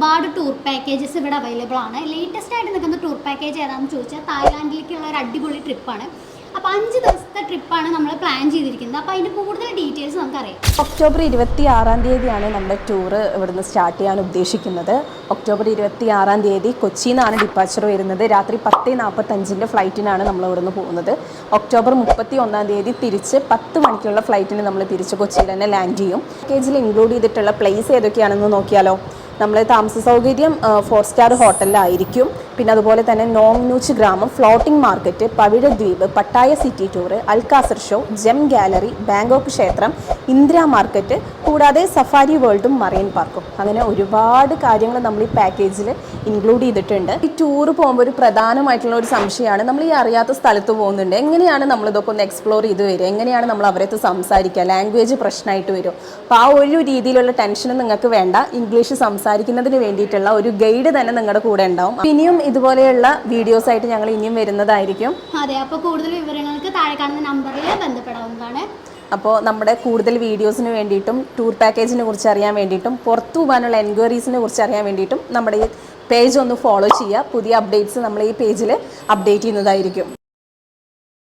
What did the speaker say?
ഒരുപാട് tour packages ഇവിടെ available ആണ്. ലേറ്റസ്റ്റ് ആയിട്ട് നിൽക്കുന്ന ടൂർ പാക്കേജ് ഏതാണെന്ന് ചോദിച്ചാൽ തായ്ലാൻഡിലേക്കുള്ള ഒരു അടിപൊളി ട്രിപ്പാണ്. അപ്പോൾ 5 ദിവസത്തെ ട്രിപ്പാണ് നമ്മൾ പ്ലാൻ ചെയ്തിരിക്കുന്നത്. അപ്പോൾ അതിൻ്റെ കൂടുതൽ ഡീറ്റെയിൽസ് നമുക്കറിയാം. ഒക്ടോബർ 26 നമ്മുടെ ടൂറ് ഇവിടുന്ന് സ്റ്റാർട്ട് ചെയ്യാൻ ഉദ്ദേശിക്കുന്നത്. ഒക്ടോബർ 26 കൊച്ചിയിൽ നിന്നാണ് ഡിപ്പാച്ചർ വരുന്നത്. രാത്രി 10:45 ഫ്ലൈറ്റിനാണ് നമ്മൾ ഇവിടുന്ന് പോകുന്നത്. ഒക്ടോബർ 31 തിരിച്ച് 10 മണിക്കുള്ള ഫ്ലൈറ്റിന് നമ്മൾ തിരിച്ച് കൊച്ചിയിൽ തന്നെ ലാൻഡ് ചെയ്യും. പാക്കേജിൽ ഇൻക്ലൂഡ് ചെയ്തിട്ടുള്ള പ്ലേസ് ഏതൊക്കെയാണെന്ന് നോക്കിയാലോ. നമ്മൾ താമസ സൗകര്യം 4 സ്റ്റാർ ഹോട്ടലിലായിരിക്കും. പിന്നെ അതുപോലെ തന്നെ നോങ്നൂച്ച് ഗ്രാമം, ഫ്ലോട്ടിംഗ് മാർക്കറ്റ്, പവിഴ ദ്വീപ്, Pattaya city tour, Alcazar show, gem gallery, Bangkok ക്ഷേത്രം, ഇന്ദിര മാർക്കറ്റ്, കൂടാതെ സഫാരി വേൾഡും മറൈൻ പാർക്കും. അങ്ങനെ ഒരുപാട് കാര്യങ്ങൾ നമ്മൾ ഈ പാക്കേജിൽ ഇൻക്ലൂഡ് ചെയ്തിട്ടുണ്ട്. ഈ ടൂറ് പോകുമ്പോൾ ഒരു പ്രധാനമായിട്ടുള്ള ഒരു സംശയമാണ്, നമ്മൾ ഈ അറിയാത്ത സ്ഥലത്ത് പോകുന്നുണ്ട്, എങ്ങനെയാണ് നമ്മളിതൊക്കെ ഒന്ന് എക്സ്പ്ലോർ ചെയ്ത് വരിക, എങ്ങനെയാണ് നമ്മൾ അവരടുത്ത് സംസാരിക്കുക, ലാംഗ്വേജ് പ്രശ്നമായിട്ട് വരും. അപ്പോൾ ആ ഒരു രീതിയിലുള്ള ടെൻഷനും നിങ്ങൾക്ക് വേണ്ട. ഇംഗ്ലീഷ് സംസാരിക്കുന്നതിന് വേണ്ടിയിട്ടുള്ള ഒരു ഗൈഡ് തന്നെ നിങ്ങളുടെ കൂടെ ഉണ്ടാവും. ഇനിയും ഇതുപോലെയുള്ള വീഡിയോസ് ആയിട്ട് ഞങ്ങൾ ഇനിയും വരുന്നതായിരിക്കും. അതെ, അപ്പോൾ കൂടുതൽ വിവരങ്ങൾക്ക് താഴെ കാണുന്ന നമ്പറിൽ ബന്ധപ്പെടാവുന്നതാണ്. അപ്പോൾ നമ്മുടെ കൂടുതൽ വീഡിയോസിന് വേണ്ടിയിട്ടും ടൂർ പാക്കേജിനെ കുറിച്ച് അറിയാൻ വേണ്ടിയിട്ടും പുറത്തു പോകാനുള്ള എൻക്വയറീസിനെ കുറിച്ച് അറിയാൻ വേണ്ടിയിട്ടും നമ്മുടെ ഈ പേജ് ഒന്ന് ഫോളോ ചെയ്യുക. പുതിയ അപ്ഡേറ്റ്സ് നമ്മൾ ഈ പേജിൽ അപ്ഡേറ്റ് ചെയ്യുന്നതായിരിക്കും.